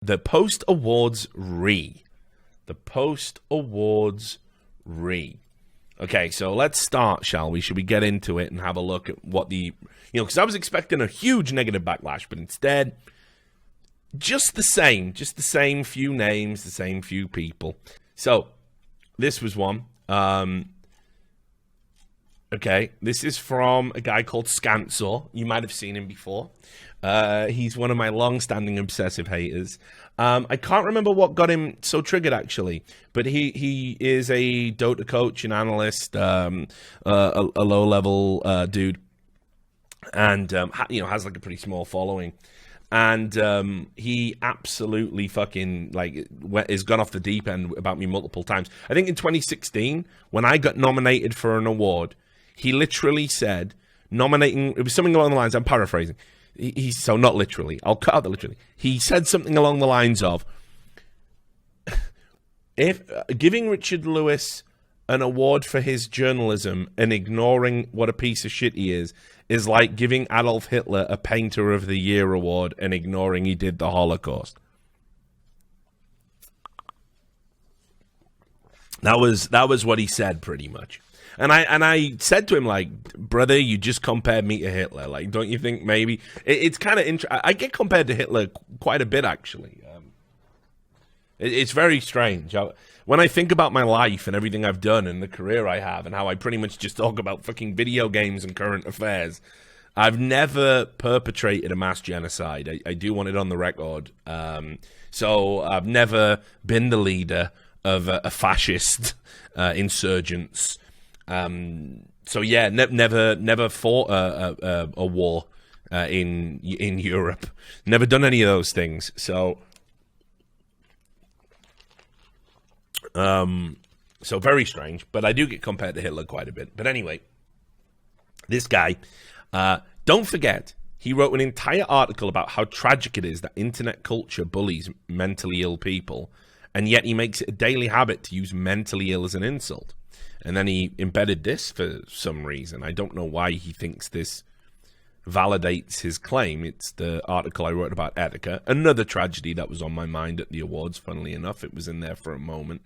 the post-awards REEEEE. The post-awards REEEEE. Okay, so let's start, shall we? Should we get into it and have a look at what the... because I was expecting a huge negative backlash, but instead, just the same few names, the same few people. So, this was one. Okay, this is from a guy called Scansor. You might have seen him before. He's one of my long-standing obsessive haters. I can't remember what got him so triggered, actually, but he is a Dota coach and analyst, a low-level dude, and has like a pretty small following. And he absolutely fucking has gone off the deep end about me multiple times. I think in 2016, when I got nominated for an award, he literally said, it was something along the lines, I'm paraphrasing. So not literally, I'll cut out the literally. He said something along the lines of, if giving Richard Lewis an award for his journalism and ignoring what a piece of shit he is like giving Adolf Hitler a Painter of the Year award and ignoring he did the Holocaust. That was what he said, pretty much. And I said to him, like, brother, you just compared me to Hitler. Like, don't you think maybe... It's kind of interesting. I get compared to Hitler quite a bit, actually. It's very strange. When I think about my life and everything I've done and the career I have and how I pretty much just talk about fucking video games and current affairs, I've never perpetrated a mass genocide. I do want it on the record. So I've never been the leader of a fascist insurgents. So yeah, never fought a war in Europe. Never done any of those things. So very strange. But I do get compared to Hitler quite a bit. But anyway, this guy, don't forget, he wrote an entire article about how tragic it is that internet culture bullies mentally ill people, and yet he makes it a daily habit to use mentally ill as an insult. And then he embedded this for some reason. I don't know why he thinks this validates his claim. It's the article I wrote about Etika. Another tragedy that was on my mind at the awards, funnily enough. It was in there for a moment.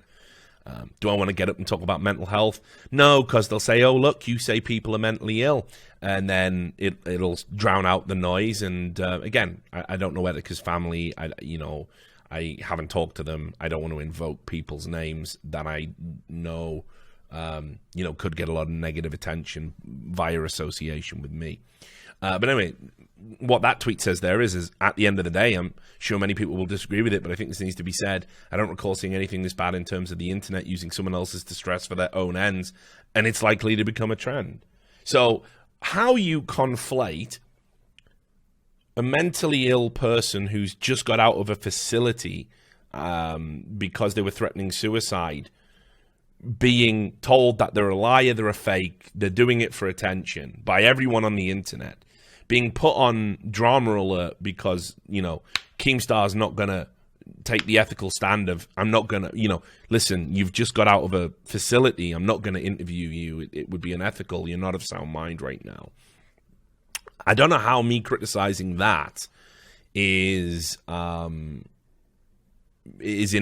Do I want to get up and talk about mental health? No, because they'll say, oh, look, you say people are mentally ill. And then it'll drown out the noise. And again, I don't know Etika's family. I haven't talked to them. I don't want to invoke people's names that I know... could get a lot of negative attention via association with me. But anyway, what that tweet says there is at the end of the day, I'm sure many people will disagree with it, but I think this needs to be said. I don't recall seeing anything this bad in terms of the internet using someone else's distress for their own ends, and it's likely to become a trend. So how you conflate a mentally ill person who's just got out of a facility because they were threatening suicide, being told that they're a liar, they're a fake, they're doing it for attention by everyone on the internet, being put on drama alert because, Keemstar's not going to take the ethical stand of, I'm not going to, listen, you've just got out of a facility, I'm not going to interview you, it would be unethical, you're not of sound mind right now. I don't know how me criticizing that is in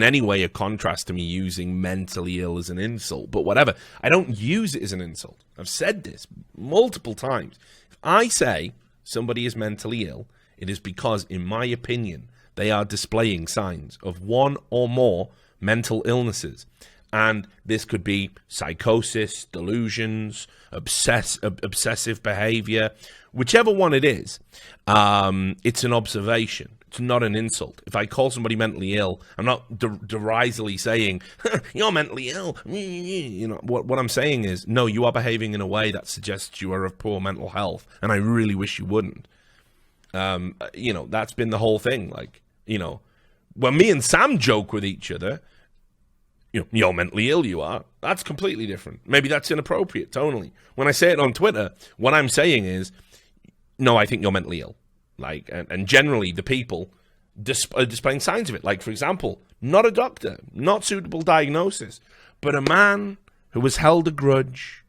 any way a contrast to me using mentally ill as an insult, but whatever. I don't use it as an insult. I've said this multiple times. If I say somebody is mentally ill, it is because, in my opinion, they are displaying signs of one or more mental illnesses. And this could be psychosis, delusions, obsessive behavior, whichever one it is. It's an observation. It's not an insult. If I call somebody mentally ill, I'm not derisively saying, you're mentally ill. What I'm saying is, no, you are behaving in a way that suggests you are of poor mental health, and I really wish you wouldn't. That's been the whole thing. When me and Sam joke with each other, you're mentally ill, you are. That's completely different. Maybe that's inappropriate, tonally. When I say it on Twitter, what I'm saying is, no, I think you're mentally ill. And generally the people are displaying signs of it. Like, for example, not a doctor, not suitable diagnosis, but a man who has held a grudge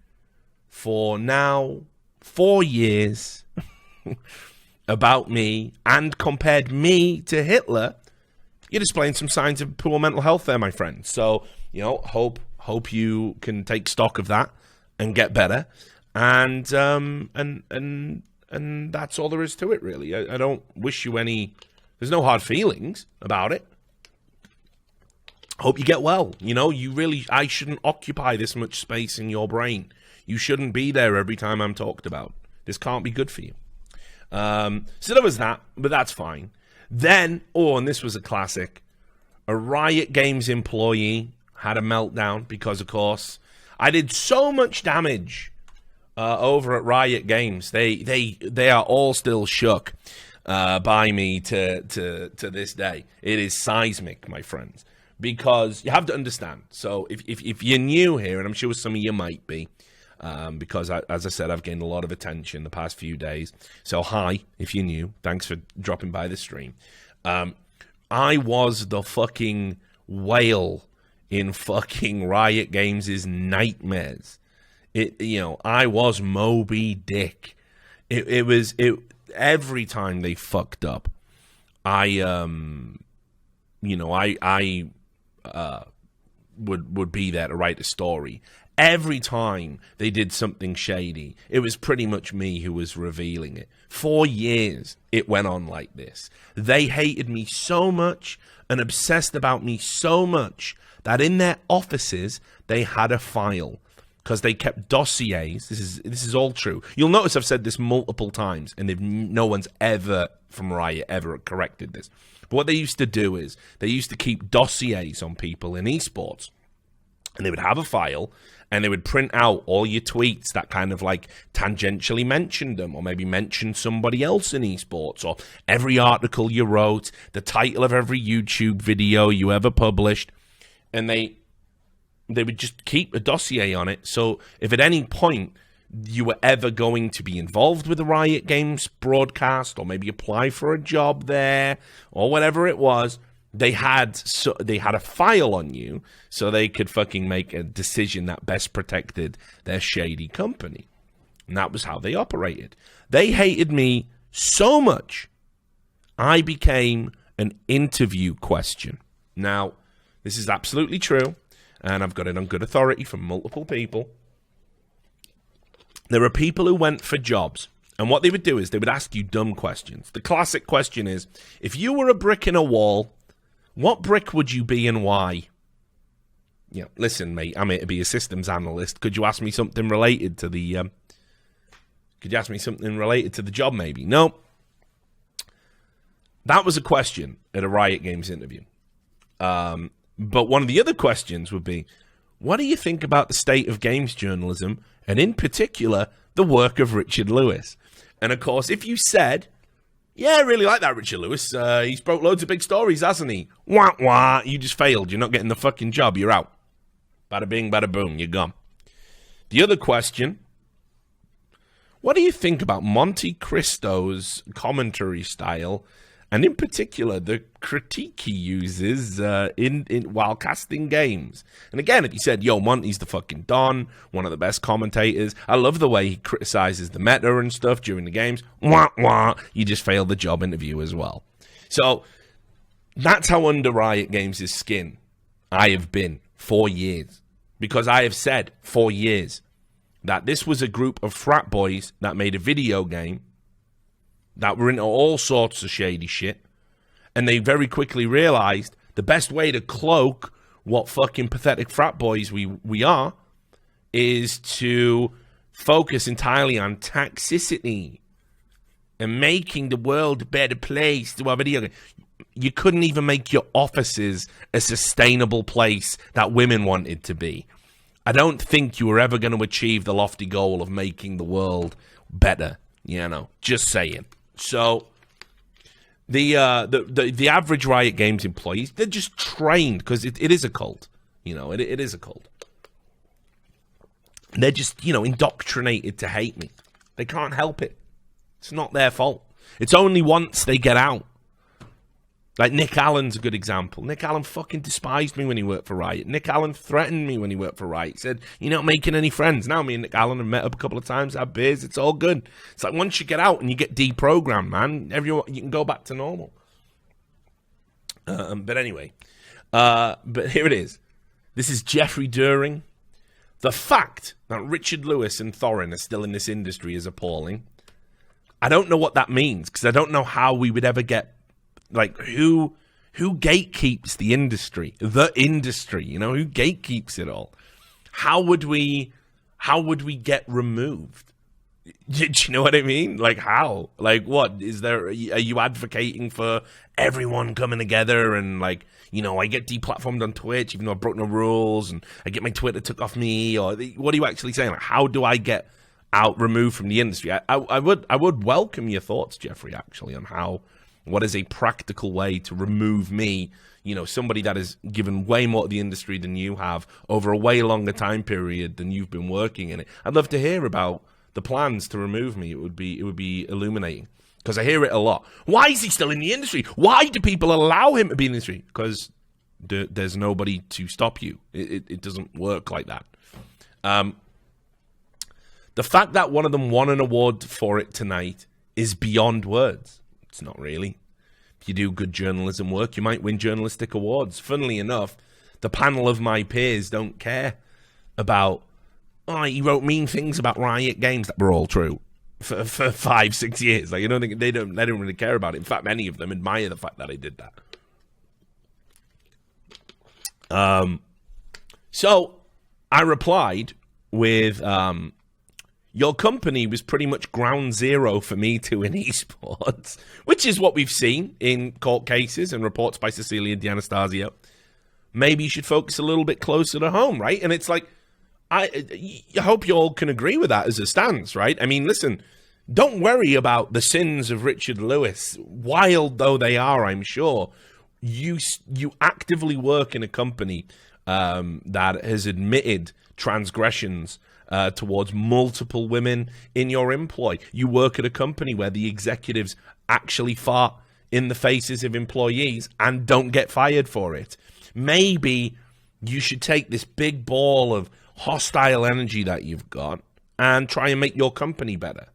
for now 4 years about me and compared me to Hitler. you're displaying some signs of poor mental health there, my friend. So, you know, hope you can take stock of that and get better. And that's all there is to it, really. I don't wish you any. There's no hard feelings about it. Hope you get well. You know, I shouldn't occupy this much space in your brain. You shouldn't be there every time I'm talked about. This can't be good for you. So there was that, but that's fine. Then, and this was a classic, a Riot Games employee had a meltdown because, of course, I did so much damage over at Riot Games. They are all still shook by me to this day. It is seismic, my friends, because you have to understand. So if you're new here, and I'm sure some of you might be, because, as I said, I've gained a lot of attention the past few days. So hi, if you're new. Thanks for dropping by the stream. I was the fucking whale in fucking Riot Games' nightmares. I was Moby Dick. It was every time they fucked up. I would be there to write a story. Every time they did something shady, it was pretty much me who was revealing it. 4 years it went on like this. They hated me so much and obsessed about me so much that in their offices they had a file, because they kept dossiers. This is all true. You'll notice I've said this multiple times, and no one's ever from Riot ever corrected this. But what they used to do is they used to keep dossiers on people in esports. And they would have a file, and they would print out all your tweets that kind of like tangentially mentioned them, or maybe mentioned somebody else in esports, or every article you wrote, the title of every YouTube video you ever published. And they would just keep a dossier on it. So if at any point you were ever going to be involved with the Riot Games broadcast, or maybe apply for a job there, or whatever it was, they had a file on you, so they could fucking make a decision that best protected their shady company. And that was how they operated. They hated me so much, I became an interview question. Now, this is absolutely true, and I've got it on good authority from multiple people. There are people who went for jobs, and what they would do is they would ask you dumb questions. The classic question is, if you were a brick in a wall, what brick would you be and why? You know, listen, mate, I'm here to be a systems analyst. Could you ask me something related to the job, maybe? No. That was a question at a Riot Games interview. But one of the other questions would be, what do you think about the state of games journalism, and in particular, the work of Richard Lewis? And of course, if you said, yeah, I really like that Richard Lewis. He's broke loads of big stories, hasn't he? Wah, wah. You just failed. You're not getting the fucking job. You're out. Bada bing, bada boom. You're gone. The other question, what do you think about Monte Cristo's commentary style, and in particular, the critique he uses while casting games? And again, if you said, yo, Monty's the fucking Don, one of the best commentators, I love the way he criticizes the meta and stuff during the games, wah, wah, you just failed the job interview as well. So that's how under Riot Games' skin I have been 4 years. Because I have said 4 years that this was a group of frat boys that made a video game that were into all sorts of shady shit, and they very quickly realized the best way to cloak what fucking pathetic frat boys we are is to focus entirely on toxicity and making the world a better place to have video game. You couldn't even make your offices a sustainable place that women wanted to be. I don't think you were ever going to achieve the lofty goal of making the world better, you know, just saying. So the average Riot Games employees, they're just trained, because it is a cult. You know, it is a cult. They're just, indoctrinated to hate me. They can't help it. It's not their fault. It's only once they get out. Like, Nick Allen's a good example. Nick Allen fucking despised me when he worked for Riot. Nick Allen threatened me when he worked for Riot. He said, you're not making any friends. Now me and Nick Allen have met up a couple of times, had beers, it's all good. It's like, once you get out and you get deprogrammed, man, you can go back to normal. But anyway, but here it is. This is Jeffrey During. The fact that Richard Lewis and Thorin are still in this industry is appalling. I don't know what that means, because I don't know how we would ever get, like, who gatekeeps the industry? The industry, you know, who gatekeeps it all? How would we get removed? Do you know what I mean? Like, how? Like, what? Are you advocating for everyone coming together and, like, you know, I get deplatformed on Twitch even though I've broken the rules and I get my Twitter took off me? Or what are you actually saying? Like, how do I get removed from the industry? I would welcome your thoughts, Jeffrey, actually, on what is a practical way to remove me, you know, somebody that has given way more to the industry than you have over a way longer time period than you've been working in it. I'd love to hear about the plans to remove me. It would be illuminating, because I hear it a lot. Why is he still in the industry? Why do people allow him to be in the industry? Because there's nobody to stop you. It doesn't work like that. The fact that one of them won an award for it tonight is beyond words. It's not really. If you do good journalism work, you might win journalistic awards. Funnily enough, the panel of my peers don't care about, oh, he wrote mean things about Riot Games that were all true for 5-6 years. Like, I don't think they don't really care about it. In fact, many of them admire the fact that I did that. So I replied with, your company was pretty much ground zero for me too in esports, which is what we've seen in court cases and reports by Cecilia D'Anastasio. Maybe you should focus a little bit closer to home, right? And it's like, I hope you all can agree with that as a stance, right? I mean, listen, don't worry about the sins of Richard Lewis, wild though they are, I'm sure. You actively work in a company that has admitted transgressions towards multiple women in your employ. You work at a company where the executives actually fart in the faces of employees and don't get fired for it. Maybe you should take this big ball of hostile energy that you've got and try and make your company better.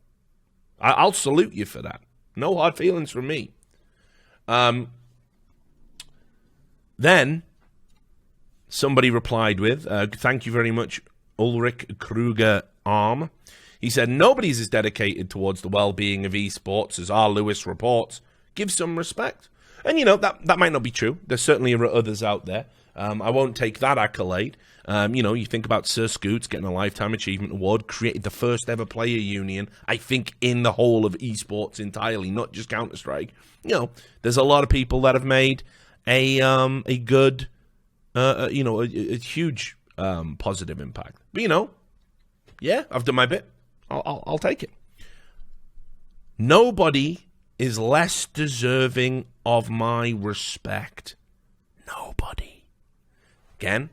I'll salute you for that. No hard feelings from me. Then somebody replied with, thank you very much, Ulrich Kruger Arm. He said, nobody's as dedicated towards the well-being of esports as R. Lewis reports. Give some respect. And, you know, that might not be true. There certainly are others out there. I won't take that accolade. You know, you think about Sir Scoots getting a Lifetime Achievement Award, created the first ever player union, I think, in the whole of esports entirely, not just Counter-Strike. You know, there's a lot of people that have made a good, you know, a huge positive impact. But, you know, yeah, I've done my bit. I'll take it. Nobody is less deserving of my respect. Nobody. Again,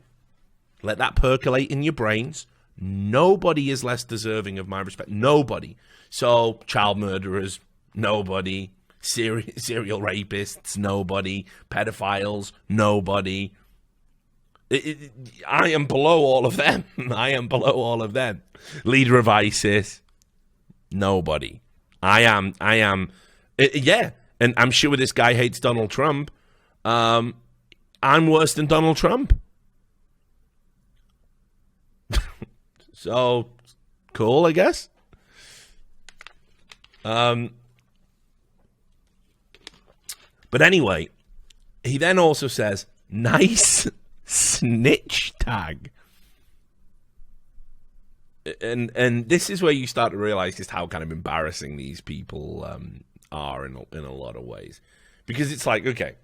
let that percolate in your brains. Nobody is less deserving of my respect. Nobody. So, child murderers, nobody. Serial rapists, nobody. Pedophiles, nobody. I am below all of them. I am below all of them. Leader of ISIS, nobody. I am, yeah. And I'm sure this guy hates Donald Trump. I'm worse than Donald Trump. So, cool, I guess. But anyway, he then also says, nice snitch tag. And this is where you start to realize just how kind of embarrassing these people are in a lot of ways. Because it's like, okay,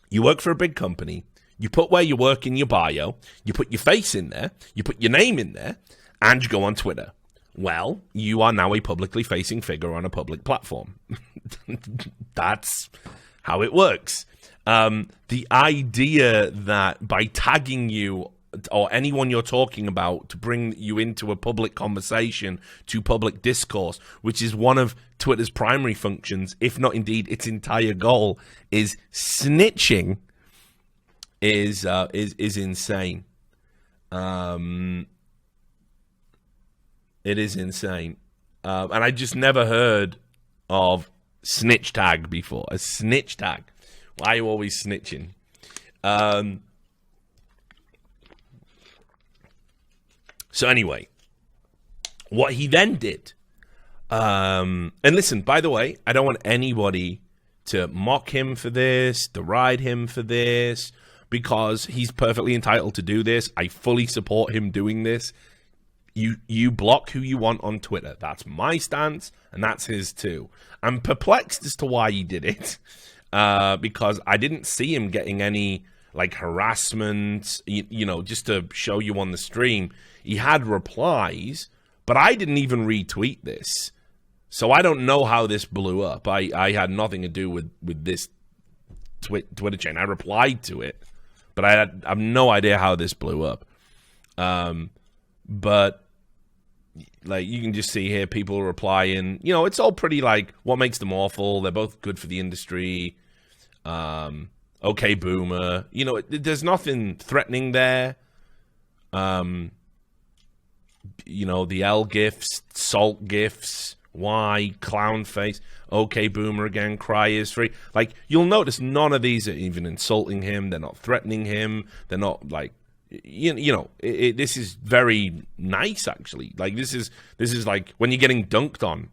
you work for a big company, you put where you work in your bio, you put your face in there, you put your name in there, and you go on Twitter. Well, you are now a publicly facing figure on a public platform. That's how it works. The idea that by tagging you or anyone you're talking about to bring you into a public conversation, to public discourse, which is one of Twitter's primary functions, if not indeed its entire goal, is snitching, is insane. It is insane. And I just never heard of snitch tag before. A snitch tag. Why are you always snitching? So anyway, what he then did, and listen, by the way, I don't want anybody to mock him for this, deride him for this, because he's perfectly entitled to do this. I fully support him doing this. You block who you want on Twitter. That's my stance, and that's his too. I'm perplexed as to why he did it, because I didn't see him getting any like harassment, you know, just to show you on the stream. He had replies, but I didn't even retweet this. So I don't know how this blew up. I had nothing to do with this Twitter chain. I replied to it, but I have no idea how this blew up. But like you can just see here, people replying. You know, it's all pretty like what makes them awful. They're both good for the industry. Okay, boomer. You know, there's nothing threatening there. You know, the L gifs, salt gifs, why, clown face, okay, boomer again, cry is free. Like, you'll notice none of these are even insulting him. They're not threatening him. They're not like, you know, this is very nice, actually. Like, this is like when you're getting dunked on.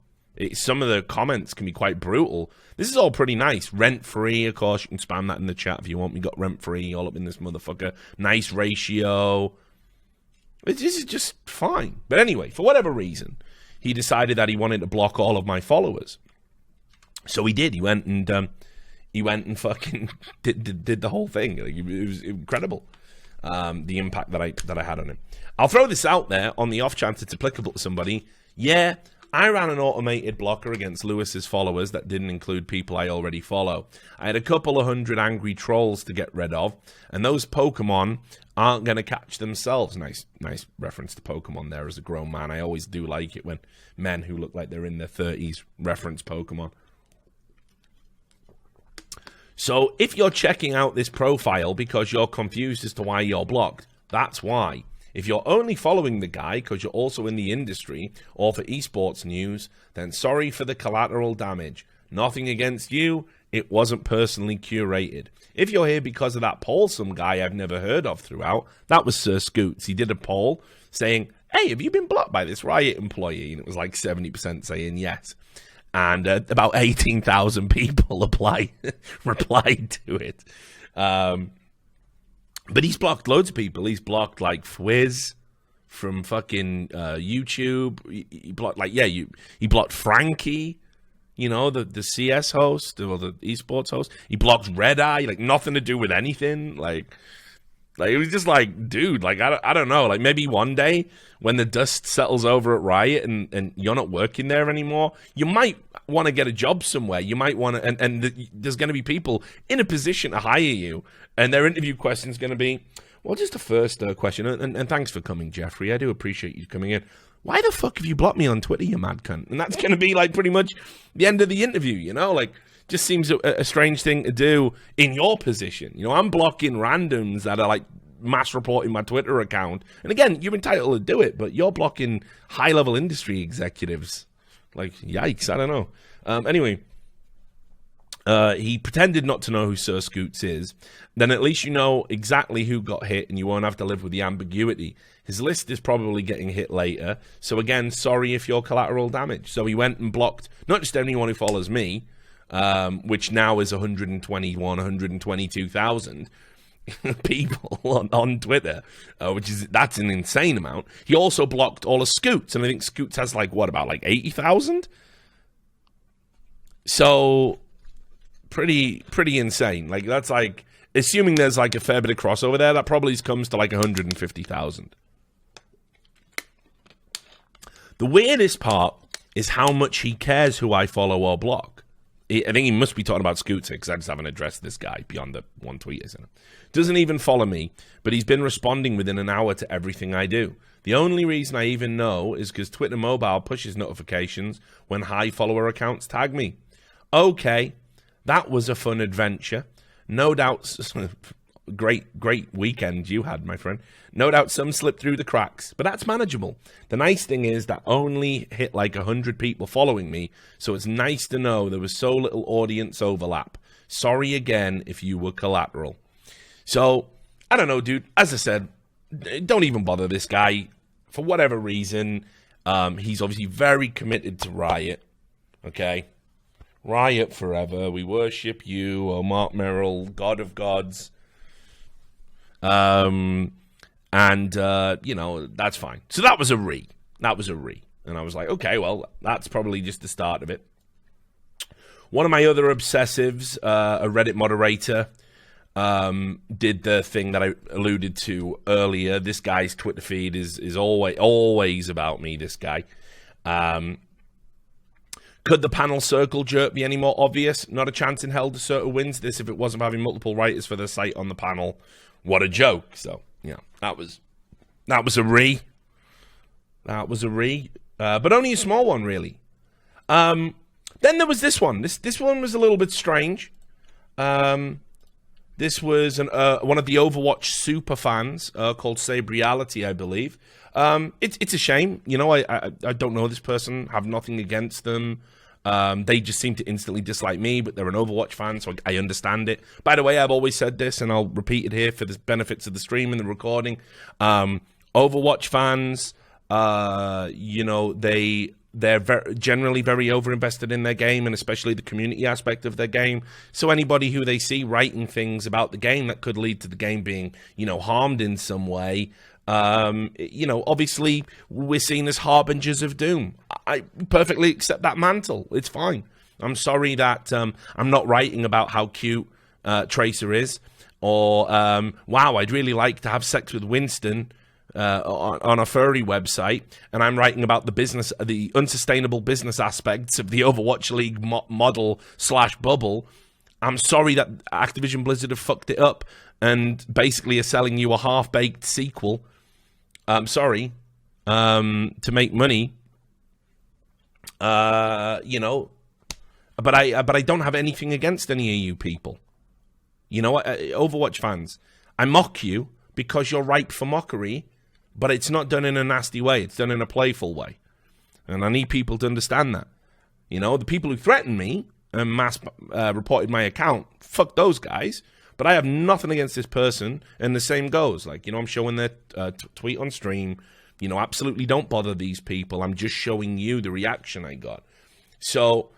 Some of the comments can be quite brutal. This is all pretty nice. Rent-free, of course. You can spam that in the chat if you want. We got rent-free all up in this motherfucker. Nice ratio. This is just fine. But anyway, for whatever reason, he decided that he wanted to block all of my followers. So he did. He went and fucking did the whole thing. It was incredible. The impact that I had on him. I'll throw this out there on the off chance it's applicable to somebody. Yeah, I ran an automated blocker against Lewis's followers that didn't include people I already follow. I had a couple of hundred angry trolls to get rid of, and those Pokemon aren't going to catch themselves. Nice reference to Pokemon there as a grown man. I always do like it when men who look like they're in their 30s reference Pokemon. So if you're checking out this profile because you're confused as to why you're blocked, that's why. If you're only following the guy because you're also in the industry or for esports news, then sorry for the collateral damage. Nothing against you. It wasn't personally curated. If you're here because of that poll some guy I've never heard of throughout, that was Sir Scoots. He did a poll saying, hey, have you been blocked by this Riot employee? And it was like 70% saying yes. And about 18,000 people replied to it. But he's blocked loads of people. He's blocked like Fwiz from fucking YouTube. He blocked he blocked Frankie, you know, the CS host or the esports host. He blocked Red Eye, like nothing to do with anything. Like it was just like, dude, like I don't know. Like maybe one day when the dust settles over at Riot and you're not working there anymore, you might want to get a job somewhere. You might want to, and there's going to be people in a position to hire you, and their interview question is going to be, well, just a first question, and thanks for coming, Jeffrey. I do appreciate you coming in. Why the fuck have you blocked me on Twitter, you mad cunt? And that's going to be like pretty much the end of the interview, you know? Like, just seems a strange thing to do in your position. You know, I'm blocking randoms that are like mass reporting my Twitter account. And again, you're entitled to do it, but you're blocking high-level industry executives. Like, yikes, I don't know. Anyway, he pretended not to know who Sir Scoots is. Then at least you know exactly who got hit and you won't have to live with the ambiguity. His list is probably getting hit later. So again, sorry if you're collateral damage. So he went and blocked not just anyone who follows me, which now is 122,000 people on Twitter, that's an insane amount. He also blocked all of Scoots, and I think Scoots has like what, about like 80,000. So pretty insane. Like that's like, assuming there's like a fair bit of crossover there, that probably comes to like 150,000. The weirdest part is how much he cares who I follow or block. I think he must be talking about Scoots here, because I just haven't addressed this guy beyond the one tweet, isn't it? Doesn't even follow me, but he's been responding within an hour to everything I do. The only reason I even know is because Twitter Mobile pushes notifications when high follower accounts tag me. Okay, that was a fun adventure. No doubt, great weekend you had, my friend. No doubt some slipped through the cracks, but that's manageable. The nice thing is that only hit like 100 people following me, so it's nice to know there was so little audience overlap. Sorry again if you were collateral. So, I don't know, dude. As I said, don't even bother this guy. For whatever reason, he's obviously very committed to Riot. Okay? Riot forever. We worship you, oh Mark Merrill, God of gods. And, you know, that's fine. So that was a re. That was a re. And I was like, okay, well, that's probably just the start of it. One of my other obsessives, a Reddit moderator, did the thing that I alluded to earlier. This guy's Twitter feed is always about me, this guy. Could the panel circle jerk be any more obvious? Not a chance in hell Deserter wins this if it wasn't having multiple writers for the site on the panel. What a joke. So, yeah, that was a re. That was a re. But only a small one, really. Then there was this one. This one was a little bit strange. This was one of the Overwatch super fans called Save Reality, I believe. It's a shame. You know, I don't know this person, have nothing against them. They just seem to instantly dislike me, but they're an Overwatch fan, so I understand it. By the way, I've always said this, and I'll repeat it here for the benefits of the stream and the recording. Overwatch fans, you know, they're generally very overinvested in their game, and especially the community aspect of their game. So anybody who they see writing things about the game that could lead to the game being, you know, harmed in some way, you know, obviously we're seen as harbingers of doom. I perfectly accept that mantle. It's fine. I'm sorry that I'm not writing about how cute Tracer is, or wow, I'd really like to have sex with Winston on a furry website, and I'm writing about the unsustainable business aspects of the Overwatch League model/bubble. I'm sorry that Activision Blizzard have fucked it up and basically are selling you a half-baked sequel. I'm sorry, to make money. You know, but I don't have anything against any of you people. You know what, Overwatch fans, I mock you because you're ripe for mockery. But it's not done in a nasty way. It's done in a playful way. And I need people to understand that. You know, the people who threatened me and mass reported my account, fuck those guys. But I have nothing against this person, and the same goes. Like, you know, I'm showing their tweet on stream. You know, absolutely don't bother these people. I'm just showing you the reaction I got. So,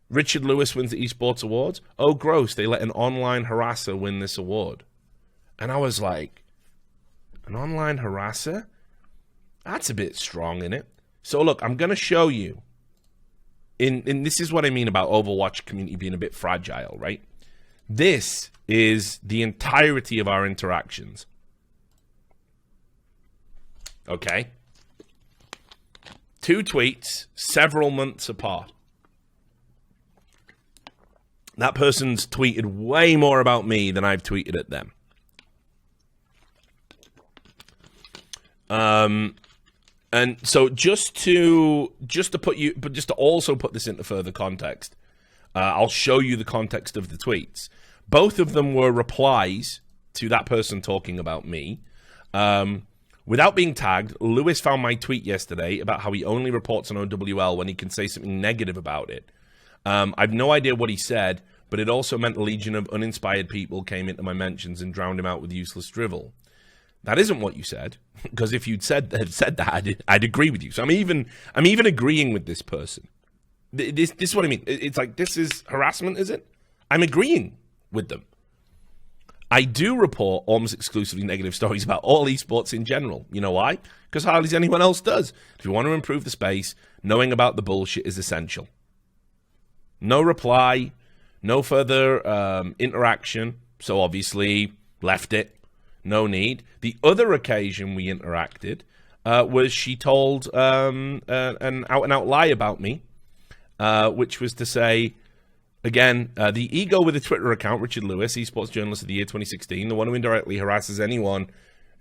Richard Lewis wins the Esports Awards. Oh, gross. They let an online harasser win this award. And I was like, an online harasser? That's a bit strong, isn't it? So look, I'm going to show you. And this is what I mean about Overwatch community being a bit fragile, right? This is the entirety of our interactions. Okay? 2 tweets, several months apart. That person's tweeted way more about me than I've tweeted at them. And so just to also put this into further context, I'll show you the context of the tweets. Both of them were replies to that person talking about me. Without being tagged, Lewis found my tweet yesterday about how he only reports on OWL when he can say something negative about it. I've no idea what he said, but it also meant a legion of uninspired people came into my mentions and drowned him out with useless drivel. That isn't what you said, because if you'd said that, I'd agree with you. So I'm even agreeing with this person. This is what I mean. It's like, this is harassment, is it? I'm agreeing with them. I do report almost exclusively negative stories about all esports in general. You know why? Because hardly anyone else does. If you want to improve the space, knowing about the bullshit is essential. No reply, no further interaction. So obviously, left it. No need. The other occasion we interacted was she told an out-and-out lie about me, which was to say, again, the ego with a Twitter account, Richard Lewis, Esports Journalist of the Year 2016, the one who indirectly harasses anyone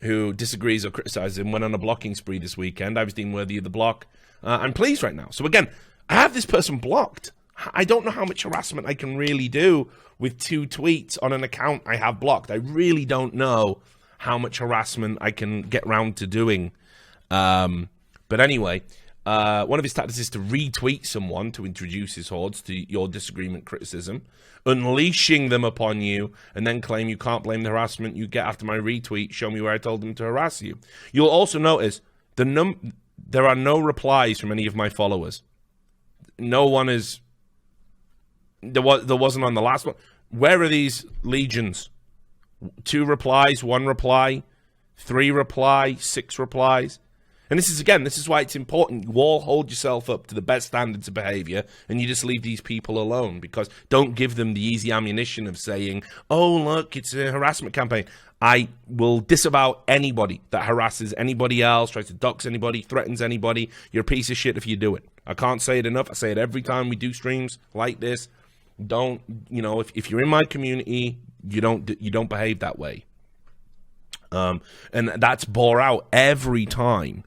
who disagrees or criticizes him, went on a blocking spree this weekend. I was deemed worthy of the block. I'm pleased right now. So again, I have this person blocked. I don't know how much harassment I can really do with 2 tweets on an account I have blocked. I really don't know how much harassment I can get round to doing. But anyway, One of his tactics is to retweet someone to introduce his hordes to your disagreement criticism, unleashing them upon you, and then claim you can't blame the harassment you get after my retweet. Show me where I told them to harass you. You'll also notice there are no replies from any of my followers. No one is... There wasn't on the last one. Where are these legions? 2 replies, 1 reply, 3 reply, 6 replies. And this is why it's important. You all hold yourself up to the best standards of behavior, and you just leave these people alone, because don't give them the easy ammunition of saying, oh, look, it's a harassment campaign. I will disavow anybody that harasses anybody else, tries to dox anybody, threatens anybody. You're a piece of shit if you do it. I can't say it enough. I say it every time we do streams like this. Don't, if you're in my community, you don't behave that way. And that's bore out every time.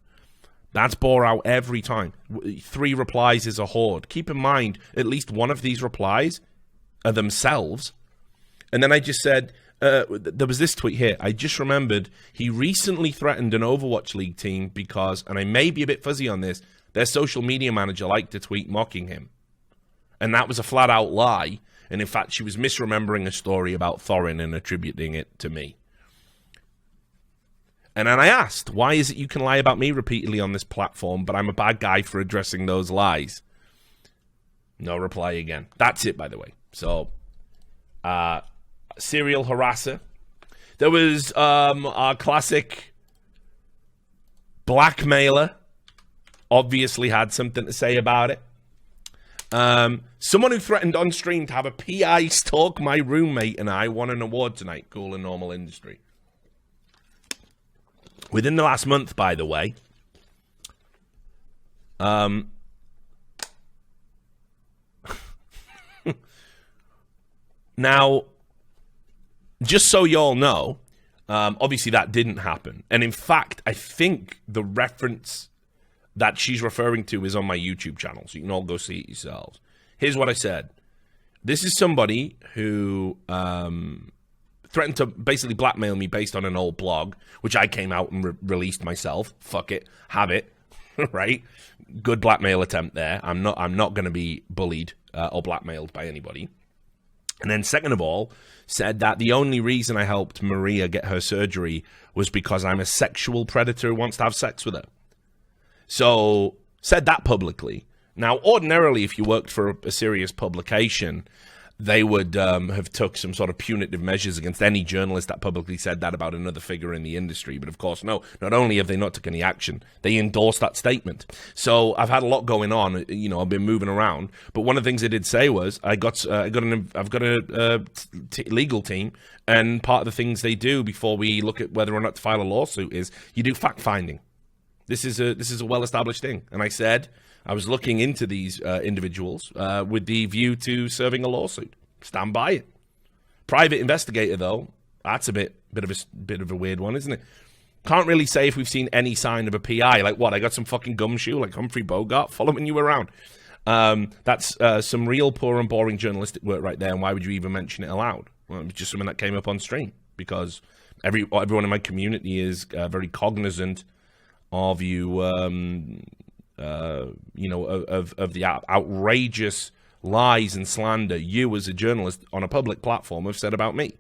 3 replies is a horde. Keep in mind, at least one of these replies are themselves. And then I just said, there was this tweet here. I just remembered he recently threatened an Overwatch League team because, and I may be a bit fuzzy on this, their social media manager liked to tweet mocking him. And that was a flat-out lie. And in fact, she was misremembering a story about Thorin and attributing it to me. And then I asked, why is it you can lie about me repeatedly on this platform, but I'm a bad guy for addressing those lies? No reply again. That's it, by the way. So, serial harasser. There was our classic blackmailer. Obviously had something to say about it. Someone who threatened on stream to have a PI stalk my roommate and I won an award tonight. Cool and normal industry. Within the last month, by the way, now, just so y'all know, obviously that didn't happen. And in fact, I think the reference that she's referring to is on my YouTube channel, so you can all go see it yourselves. Here's what I said. This is somebody who threatened to basically blackmail me based on an old blog, which I came out and released myself. Fuck it. Have it. Right? Good blackmail attempt there. I'm not going to be bullied or blackmailed by anybody. And then second of all, said that the only reason I helped Maria get her surgery was because I'm a sexual predator who wants to have sex with her. So, said that publicly. Now, ordinarily, if you worked for a serious publication, they would have took some sort of punitive measures against any journalist that publicly said that about another figure in the industry. But of course, no. Not only have they not taken any action, they endorsed that statement. So I've had a lot going on. I've been moving around. But one of the things I did say was I've got a legal team, and part of the things they do before we look at whether or not to file a lawsuit is you do fact finding. This is a well-established thing. And I said I was looking into these individuals with the view to serving a lawsuit. Stand by it. Private investigator, though, that's a bit of a weird one, isn't it? Can't really say if we've seen any sign of a PI. Like what? I got some fucking gumshoe like Humphrey Bogart following you around. That's some real poor and boring journalistic work right there. And why would you even mention it aloud? Well, it was just something that came up on stream because everyone in my community is very cognizant of you, of the outrageous lies and slander you as a journalist on a public platform have said about me,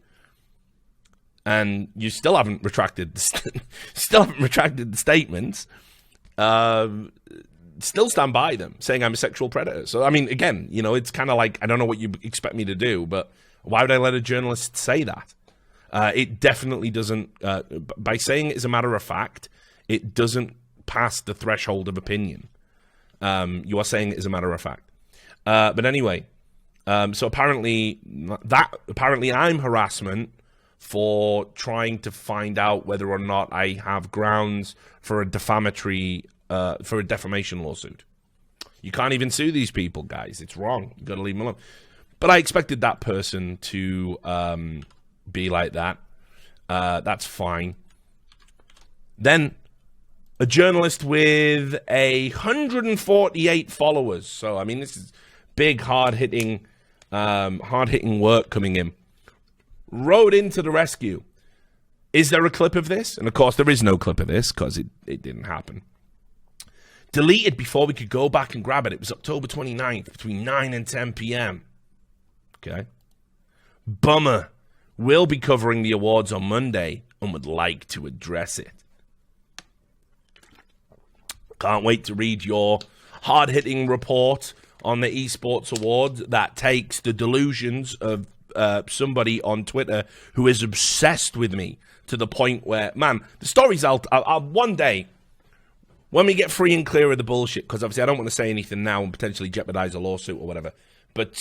and you still haven't retracted the statements. Still stand by them, saying I'm a sexual predator. So I mean, again, it's kind of like I don't know what you expect me to do, but why would I let a journalist say that? It definitely doesn't. By saying it as a matter of fact, it doesn't pass the threshold of opinion. You are saying it as a matter of fact. But anyway, so apparently I'm harassment for trying to find out whether or not I have grounds for a defamation lawsuit. You can't even sue these people, guys. It's wrong. You got to leave them alone. But I expected that person to be like that. That's fine. Then a journalist with 148 followers. So I mean, this is big, hard-hitting work coming in. Rode into the rescue. Is there a clip of this? And of course, there is no clip of this because it didn't happen. Deleted before we could go back and grab it. It was October 29th, between 9 and 10 p.m. Okay. Bummer. We'll be covering the awards on Monday and would like to address it. Can't wait to read your hard-hitting report on the Esports Awards that takes the delusions of somebody on Twitter who is obsessed with me to the point where, man, the stories I'll one day, when we get free and clear of the bullshit, because obviously I don't want to say anything now and potentially jeopardize a lawsuit or whatever, but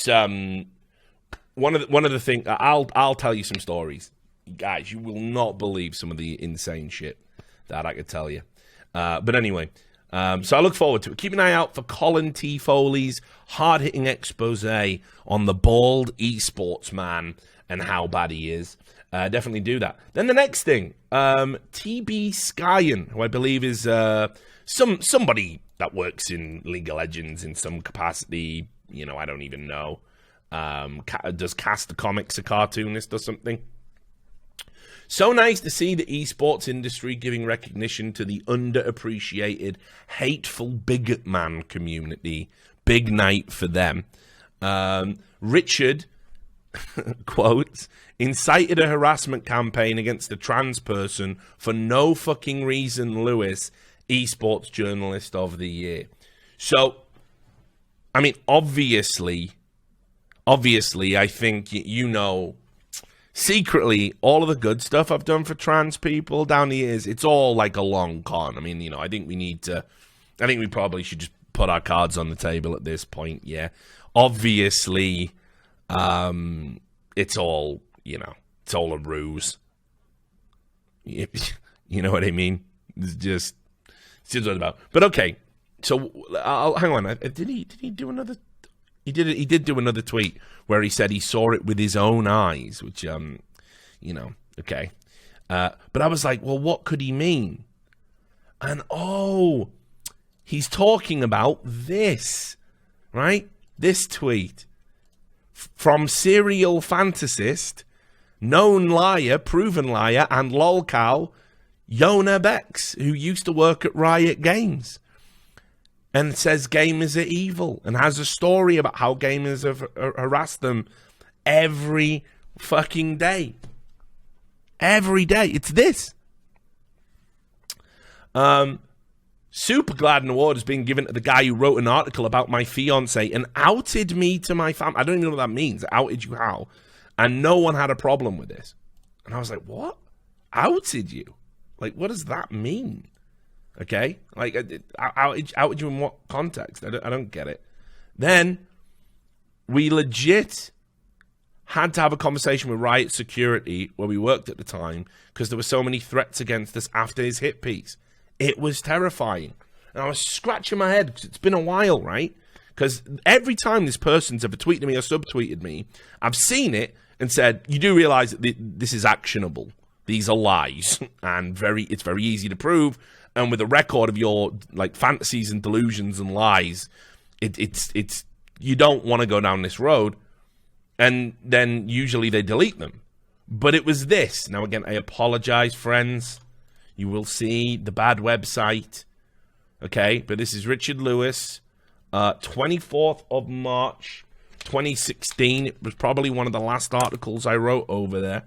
one of the things, I'll tell you some stories. Guys, you will not believe some of the insane shit that I could tell you. But anyway, so I look forward to it. Keep an eye out for Colin T. Foley's hard-hitting expose on the bald esports man and how bad he is. Definitely do that. Then the next thing, TB Skyen, who I believe is somebody that works in League of Legends in some capacity. You know, I don't even know. Does cast the comics, a cartoonist or something. So nice to see the esports industry giving recognition to the underappreciated, hateful bigot man community. Big night for them. Richard, quotes, incited a harassment campaign against a trans person for no fucking reason, Lewis, esports journalist of the year. So, I mean, obviously, I think, you know, secretly, all of the good stuff I've done for trans people down the years, it's all like a long con. I mean, you know, I think we probably should just put our cards on the table at this point, yeah. Obviously, it's all, you know, it's all a ruse. You know what I mean? It's just what it's about. But okay, so hang on. Did he do another? He did do another tweet where he said he saw it with his own eyes, which, you know, okay. But I was like, well, what could he mean? And, he's talking about this, right? This tweet. From serial fantasist, known liar, proven liar, and lolcow, Yona Bex, who used to work at Riot Games. And says gamers are evil and has a story about how gamers have harassed them every fucking day. Every day. It's this. Super glad an award has been given to the guy who wrote an article about my fiance and outed me to my family. I don't even know what that means. Outed you how? And no one had a problem with this. And I was like, what? Outed you? Like, what does that mean? Okay, like outed you in what context? I don't get it. Then we legit had to have a conversation with Riot Security where we worked at the time because there were so many threats against us after his hit piece. It was terrifying, and I was scratching my head because it's been a while, right? Because every time this person's ever tweeted me or subtweeted me, I've seen it and said, "You do realize that this is actionable. These are lies, and it's very easy to prove." And with a record of your like fantasies and delusions and lies, it's you don't want to go down this road. And then usually they delete them. But it was this. Now again, I apologize, friends. You will see the bad website. Okay, but this is Richard Lewis, 24th of March, 2016. It was probably one of the last articles I wrote over there.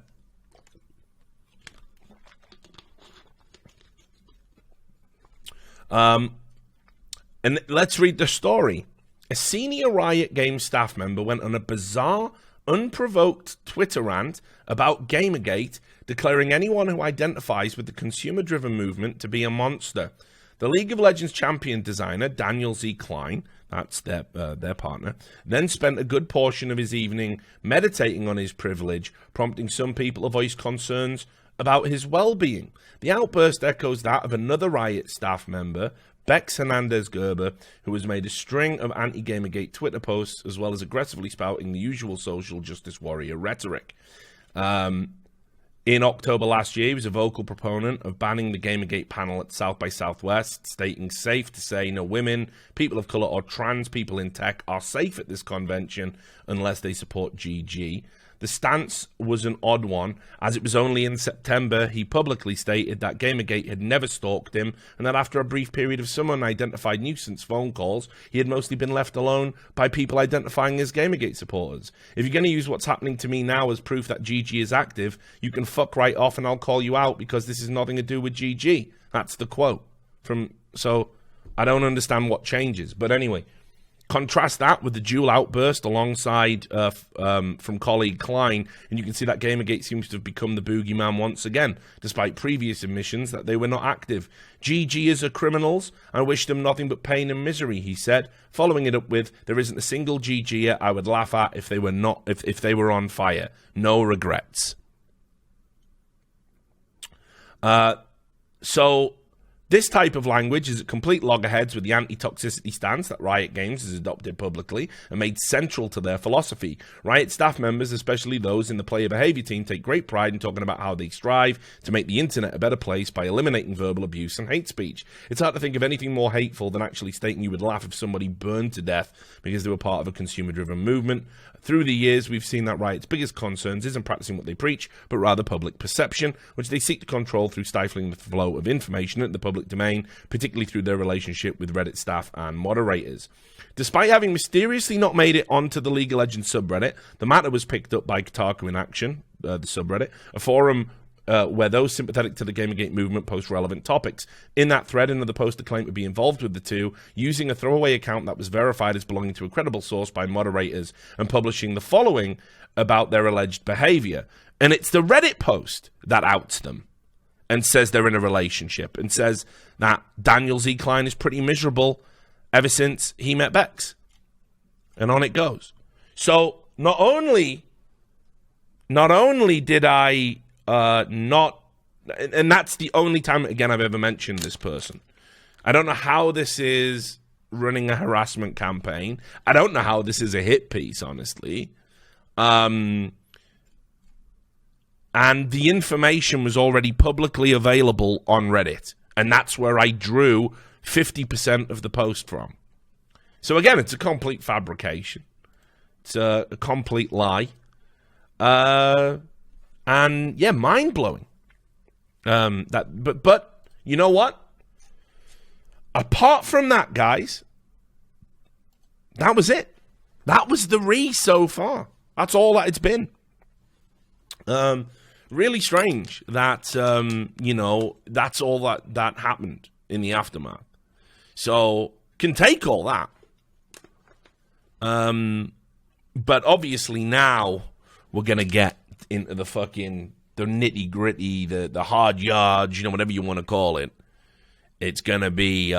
And let's read the story. A senior Riot Games staff member went on a bizarre, unprovoked Twitter rant about Gamergate, declaring anyone who identifies with the consumer-driven movement to be a monster. The League of Legends champion designer, Daniel Z. Klein, that's their partner, then spent a good portion of his evening meditating on his privilege, prompting some people to voice concerns about his well-being. The outburst echoes that of another Riot staff member, Bex Hernandez-Gerber, who has made a string of anti-Gamergate Twitter posts, as well as aggressively spouting the usual social justice warrior rhetoric. In October last year, he was a vocal proponent of banning the Gamergate panel at South by Southwest, stating safe to say no women, people of color, or trans people in tech are safe at this convention unless they support GG. The stance was an odd one, as it was only in September he publicly stated that Gamergate had never stalked him, and that after a brief period of some unidentified nuisance phone calls, he had mostly been left alone by people identifying as Gamergate supporters. If you're going to use what's happening to me now as proof that GG is active, you can fuck right off and I'll call you out because this is nothing to do with GG. That's the quote. So I don't understand what changes. But anyway, contrast that with the dual outburst alongside from colleague Klein, and you can see that Gamergate seems to have become the boogeyman once again, despite previous admissions that they were not active. GGers are criminals. I wish them nothing but pain and misery, he said, following it up with, there isn't a single GGer I would laugh at if they were not if they were on fire. No regrets. So this type of language is at complete loggerheads with the anti-toxicity stance that Riot Games has adopted publicly and made central to their philosophy. Riot staff members, especially those in the player behavior team, take great pride in talking about how they strive to make the internet a better place by eliminating verbal abuse and hate speech. It's hard to think of anything more hateful than actually stating you would laugh if somebody burned to death because they were part of a consumer-driven movement. Through the years, we've seen that Riot's biggest concerns isn't practicing what they preach, but rather public perception, which they seek to control through stifling the flow of information in the public domain, particularly through their relationship with Reddit staff and moderators. Despite having mysteriously not made it onto the League of Legends subreddit, the matter was picked up by Kotaku in Action, the subreddit, a forum where those sympathetic to the Gamergate movement post relevant topics. In that thread, another poster claimed to be involved with the two, using a throwaway account that was verified as belonging to a credible source by moderators and publishing the following about their alleged behavior. And it's the Reddit post that outs them and says they're in a relationship and says that Daniel Z. Klein is pretty miserable ever since he met Bex. And on it goes. So not only did I not, and that's the only time again I've ever mentioned this person. I don't know how this is running a harassment campaign. I don't know how this is a hit piece, honestly. And the information was already publicly available on Reddit, and that's where I drew 50% of the post from. So again, it's a complete fabrication. It's a complete lie. And yeah, mind blowing. But you know what? Apart from that, guys, that was it. That was the REEEEE so far. That's all that it's been. Really strange that you know, that's all that happened in the aftermath. So can take all that. But obviously now we're gonna get into the nitty gritty, the hard yards, you know, whatever you want to call it. It's gonna be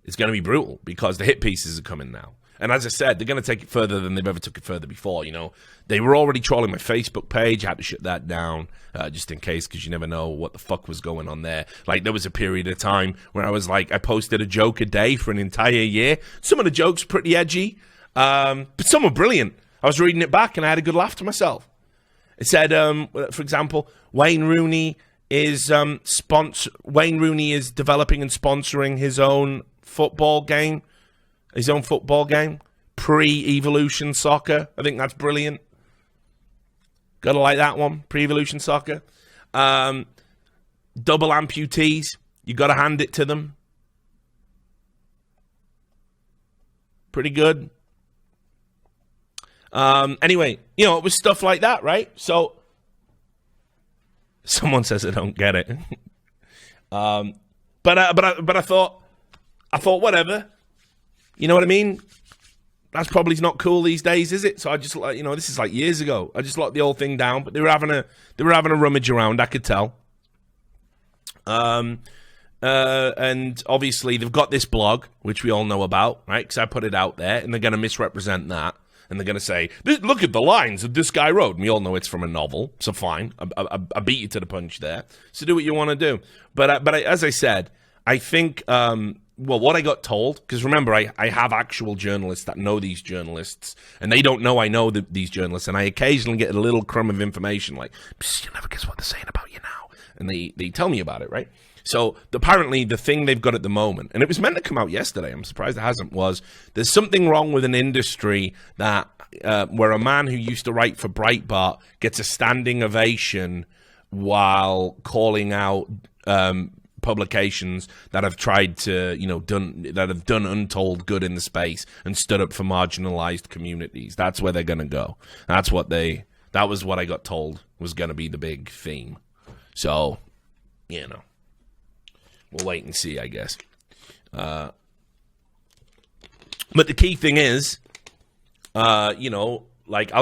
brutal because the hit pieces are coming now. And as I said, they're going to take it further than they've ever took it further before. You know, they were already trolling my Facebook page. I had to shut that down just in case, because you never know what the fuck was going on there. Like, there was a period of time where I was like, I posted a joke a day for an entire year. Some of the jokes were pretty edgy, but some were brilliant. I was reading it back and I had a good laugh to myself. It said, for example, Wayne Rooney is developing and sponsoring his own football game. Pre-Evolution Soccer. I think that's brilliant. Gotta like that one. Pre-Evolution Soccer. Double amputees. You gotta hand it to them. Pretty good. Anyway, you know, it was stuff like that, right? So, someone says I don't get it. But I thought, whatever. You know what I mean? That's probably not cool these days, is it? So I just, like, you know, this is like years ago. I just locked the whole thing down, but they were having a rummage around. I could tell. And obviously they've got this blog, which we all know about, right? Because I put it out there, and they're going to misrepresent that, and they're going to say, "Look at the lines that this guy wrote." And we all know it's from a novel, so fine. I beat you to the punch there. So do what you want to do. But as I said, I think. Well, what I got told, because remember, I have actual journalists that know these journalists, and they don't know I know these journalists, and I occasionally get a little crumb of information, like, you'll never guess what they're saying about you now, and they tell me about it, right? So, apparently, the thing they've got at the moment, and it was meant to come out yesterday, I'm surprised it hasn't, was there's something wrong with an industry that where a man who used to write for Breitbart gets a standing ovation while calling out publications that have tried to, that have done untold good in the space and stood up for marginalized communities. That's where they're going to go. That was what I got told was going to be the big theme. So, we'll wait and see, I guess. But the key thing is, I'll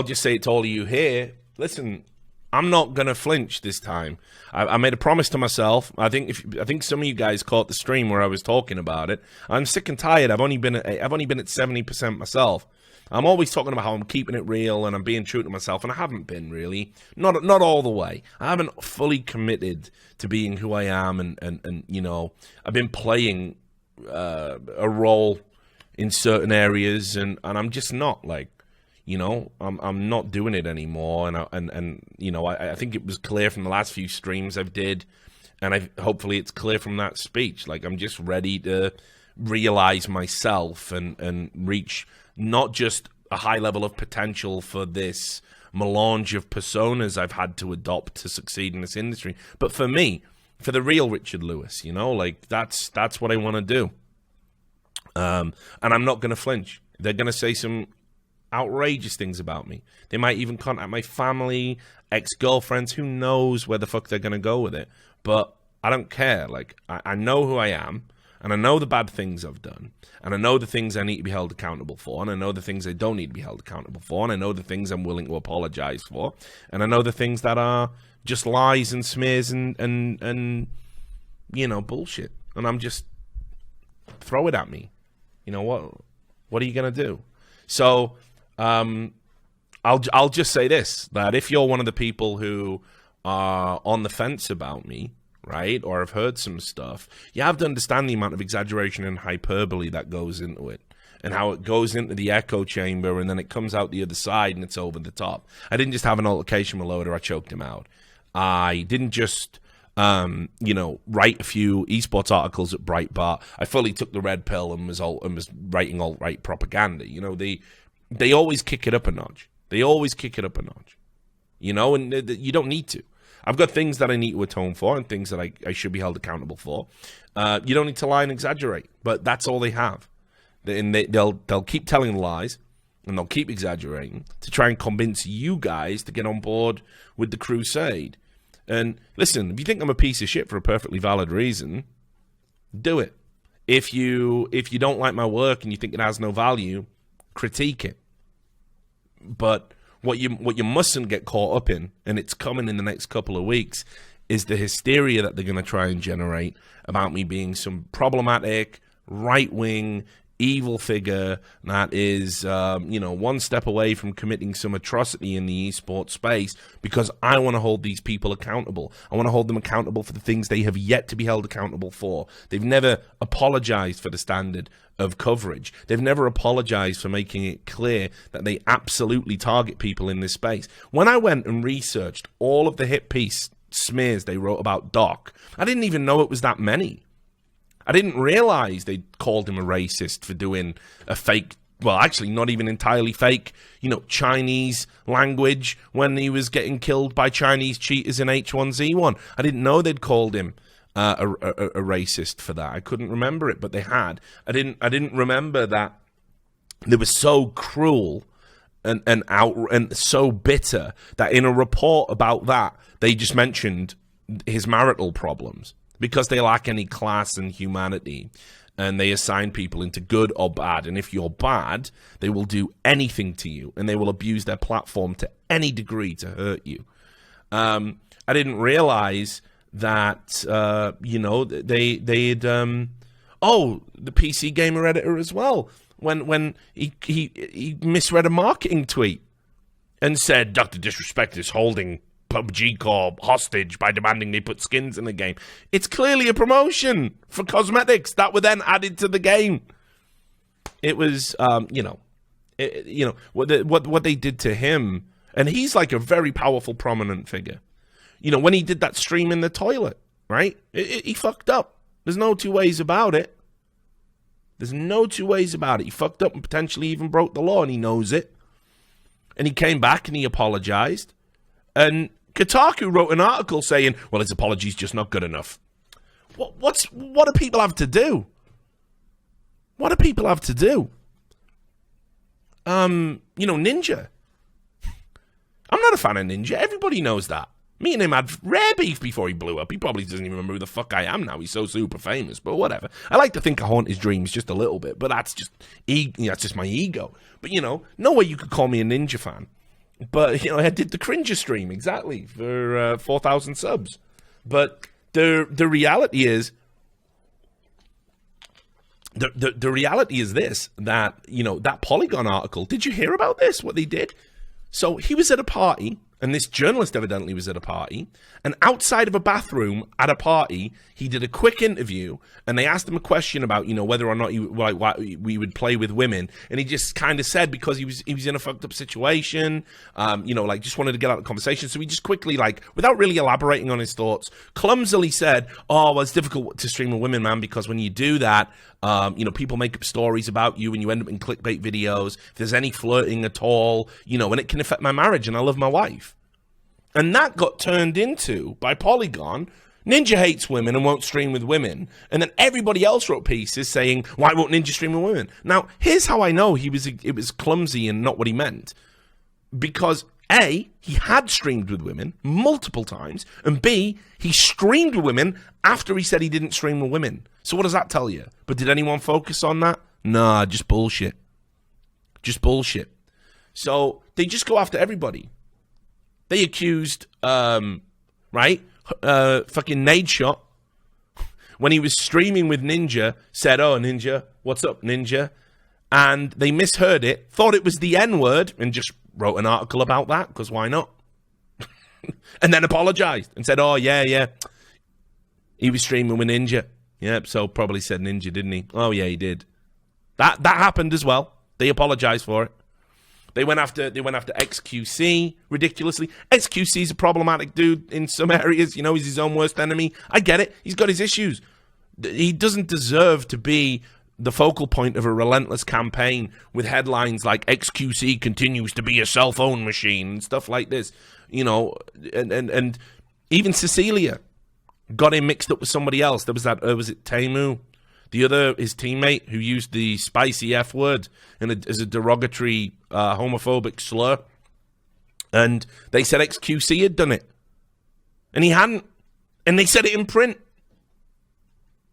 just say it to all of you here. Listen, I'm not gonna flinch this time. I made a promise to myself. I think some of you guys caught the stream where I was talking about it. I'm sick and tired. I've only been at 70% myself. I'm always talking about how I'm keeping it real and I'm being true to myself, and I haven't been really. Not all the way. I haven't fully committed to being who I am, and I've been playing a role in certain areas, and I'm just not I'm not doing it anymore, and I think it was clear from the last few streams I've did, and hopefully it's clear from that speech. Like, I'm just ready to realize myself and reach not just a high level of potential for this melange of personas I've had to adopt to succeed in this industry, but for me, for the real Richard Lewis, that's what I want to do. And I'm not going to flinch. They're going to say some outrageous things about me. They might even contact my family, ex-girlfriends. Who knows where the fuck they're going to go with it. But I don't care. I know who I am, and I know the bad things I've done, and I know the things I need to be held accountable for, and I know the things I don't need to be held accountable for, and I know the things I'm willing to apologize for, and I know the things that are just lies and smears and bullshit. And I'm just, throw it at me. What are you going to do? So I'll just say this, that if you're one of the people who are on the fence about me, right, or have heard some stuff, you have to understand the amount of exaggeration and hyperbole that goes into it, and how it goes into the echo chamber, and then it comes out the other side, and it's over the top. I didn't just have an altercation with Loader, I choked him out. I didn't just write a few esports articles at Breitbart. I fully took the red pill and was writing alt-right propaganda. They always kick it up a notch. And you don't need to. I've got things that I need to atone for and things that I should be held accountable for. You don't need to lie and exaggerate, but that's all they have. They'll keep telling lies, and they'll keep exaggerating to try and convince you guys to get on board with the crusade. And listen, if you think I'm a piece of shit for a perfectly valid reason, do it. If you don't like my work and you think it has no value, critique it. But what you mustn't get caught up in, and it's coming in the next couple of weeks, is the hysteria that they're going to try and generate about me being some problematic, right-wing, evil figure that is, one step away from committing some atrocity in the esports space, because I want to hold these people accountable. I want to hold them accountable for the things they have yet to be held accountable for. They've never apologized for the standard of coverage. They've never apologized for making it clear that they absolutely target people in this space. When I went and researched all of the hit piece smears they wrote about Doc, I didn't even know it was that many. I didn't realize they called him a racist for doing a fake, well, actually not even entirely fake, Chinese language when he was getting killed by Chinese cheaters in H1Z1. I didn't know they'd called him a racist for that. I couldn't remember it, but they had. I didn't remember that they were so cruel and so bitter that in a report about that, they just mentioned his marital problems, because they lack any class and humanity, and they assign people into good or bad. And if you're bad, they will do anything to you, and they will abuse their platform to any degree to hurt you. I didn't realize that, they'd the PC Gamer editor as well, when he misread a marketing tweet and said, Dr. Disrespect is holding PUBG Corp hostage by demanding they put skins in the game. It's clearly a promotion for cosmetics that were then added to the game. It was, what they did to him, and he's like a very powerful, prominent figure. When he did that stream in the toilet, right? He fucked up. There's no two ways about it. He fucked up and potentially even broke the law, and he knows it. And he came back and he apologized. And Kotaku wrote an article saying, well, his apology's just not good enough. What do people have to do? What do people have to do? Ninja. I'm not a fan of Ninja. Everybody knows that. Me and him had rare beef before he blew up. He probably doesn't even remember who the fuck I am now. He's so super famous, but whatever. I like to think I haunt his dreams just a little bit, but that's just my ego. But, no way you could call me a Ninja fan. But, I did the Cringer stream, exactly, for 4,000 subs. But the reality is, the reality is this, that, that Polygon article, did you hear about this, what they did? So he was at a party, and this journalist evidently was at a party, and outside of a bathroom at a party, he did a quick interview, and they asked him a question about, whether or not we would play with women, and he just kind of said, because he was in a fucked up situation, just wanted to get out of the conversation, so he just quickly, without really elaborating on his thoughts, clumsily said, oh, well, it's difficult to stream with women, man, because when you do that, people make up stories about you and you end up in clickbait videos. If there's any flirting at all, and it can affect my marriage and I love my wife. And that got turned into, by Polygon, Ninja hates women and won't stream with women. And then everybody else wrote pieces saying, why won't Ninja stream with women? Now, here's how I know it was clumsy and not what he meant. Because A, he had streamed with women multiple times, and B, he streamed with women after he said he didn't stream with women. So what does that tell you? But did anyone focus on that? Nah, just bullshit. Just bullshit. So they just go after everybody. They accused, fucking Nadeshot, when he was streaming with Ninja, said, oh, Ninja, what's up, Ninja? And they misheard it, thought it was the N-word, and just wrote an article about that, because why not? And then apologized and said, oh, yeah, he was streaming with Ninja. Yep, so probably said Ninja, didn't he? Oh, yeah, he did. That happened as well. They apologized for it. They went after XQC ridiculously. XQC is a problematic dude in some areas. He's his own worst enemy. I get it. He's got his issues. He doesn't deserve to be the focal point of a relentless campaign with headlines like XQC continues to be a cell phone machine and stuff like this. And even Cecilia got him mixed up with somebody else. There was that, was it Temu? His teammate who used the spicy F word as a derogatory homophobic slur. And they said XQC had done it. And he hadn't. And they said it in print.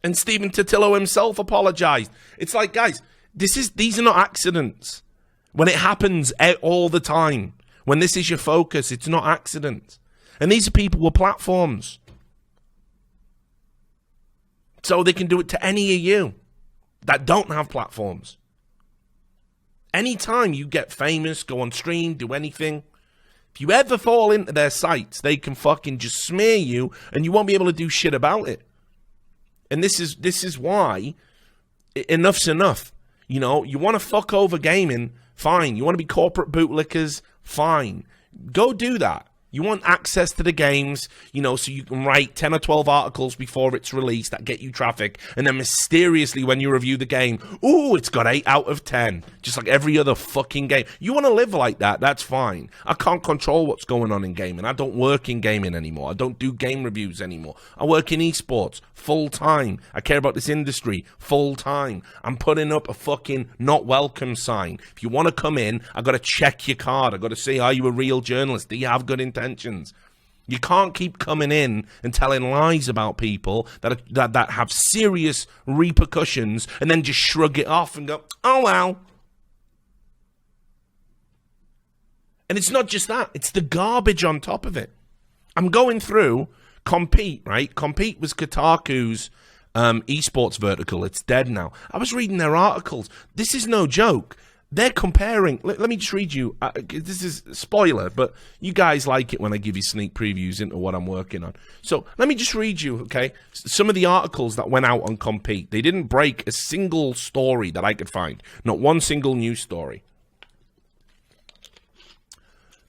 And Stephen Totillo himself apologized. It's like, guys, these are not accidents. When it happens all the time, when this is your focus, it's not accidents. And these are people with platforms. So they can do it to any of you that don't have platforms. Anytime you get famous, go on stream, do anything, if you ever fall into their sights, they can fucking just smear you and you won't be able to do shit about it. And this is why enough's enough. You want to fuck over gaming, fine. You want to be corporate bootlickers, fine. Go do that. You want access to the games, so you can write 10 or 12 articles before it's released that get you traffic. And then mysteriously, when you review the game, ooh, it's got 8 out of 10. Just like every other fucking game. You want to live like that, that's fine. I can't control what's going on in gaming. I don't work in gaming anymore. I don't do game reviews anymore. I work in esports full time. I care about this industry full time. I'm putting up a fucking not welcome sign. If you want to come in, I got to check your card. I got to say, are you a real journalist? Do you have good intentions? You can't keep coming in and telling lies about people that have serious repercussions and then just shrug it off and go, oh, well. And it's not just that. It's the garbage on top of it. I'm going through Compete, right? Compete was Kotaku's esports vertical. It's dead now. I was reading their articles. This is no joke. They're comparing. Let me just read you. This is a spoiler, but you guys like it when I give you sneak previews into what I'm working on. So let me just read you, okay, some of the articles that went out on Compete. They didn't break a single story that I could find. Not one single news story.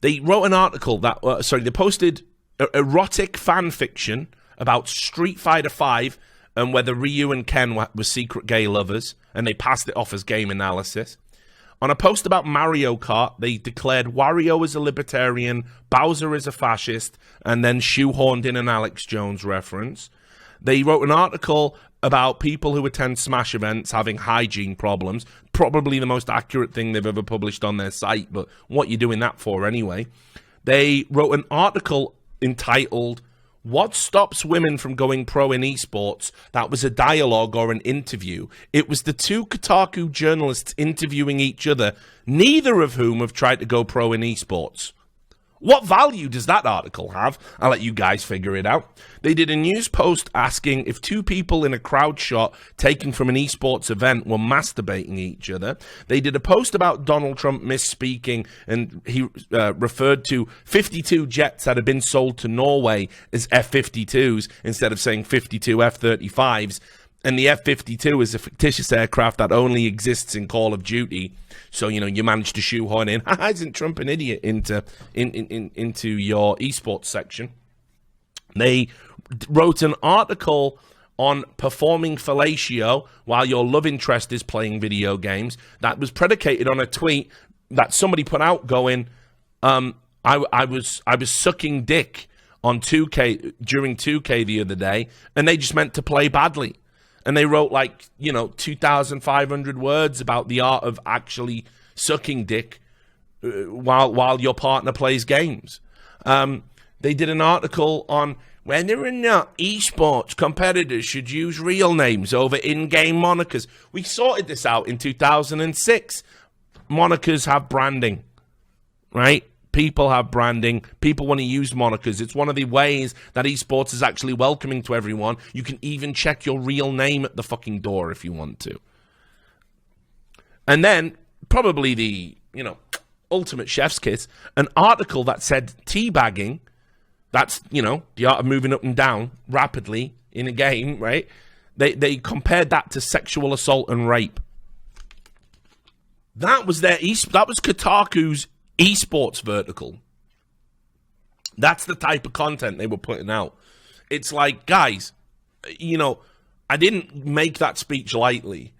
They wrote an article that, they posted erotic fan fiction about Street Fighter V and whether Ryu and Ken were secret gay lovers, and they passed it off as game analysis. On a post about Mario Kart, they declared Wario is a libertarian, Bowser is a fascist, and then shoehorned in an Alex Jones reference. They wrote an article about people who attend Smash events having hygiene problems. Probably the most accurate thing they've ever published on their site, but what are you doing that for anyway? They wrote an article entitled, "What Stops Women from Going Pro in Esports?" That was a dialogue or an interview. It was the two Kotaku journalists interviewing each other, neither of whom have tried to go pro in esports. What value does that article have? I'll let you guys figure it out. They did a news post asking if two people in a crowd shot taken from an esports event were masturbating each other. They did a post about Donald Trump misspeaking, and he referred to 52 jets that had been sold to Norway as F-52s instead of saying 52 F-35s. And the F-52 is a fictitious aircraft that only exists in Call of Duty. So, you know, you managed to shoehorn in, isn't Trump an idiot, into your esports section. They wrote an article on performing fellatio while your love interest is playing video games. That was predicated on a tweet that somebody put out going, I was sucking dick on 2K during 2K the other day, and they just meant to play badly. And they wrote, like, you know, 2,500 words about the art of actually sucking dick while your partner plays games. They did an article on whether or not esports competitors should use real names over in-game monikers. We sorted this out in 2006. Monikers have branding, right? People have branding. People want to use monikers. It's one of the ways that esports is actually welcoming to everyone. You can even check your real name at the fucking door if you want to. And then, probably the, you know, ultimate chef's kiss, an article that said teabagging, that's, you know, the art of moving up and down rapidly in a game, right? They compared that to sexual assault and rape. That was that was Kotaku's esports vertical. That's the type of content they were putting out. It's like, guys, you know, I didn't make that speech lightly.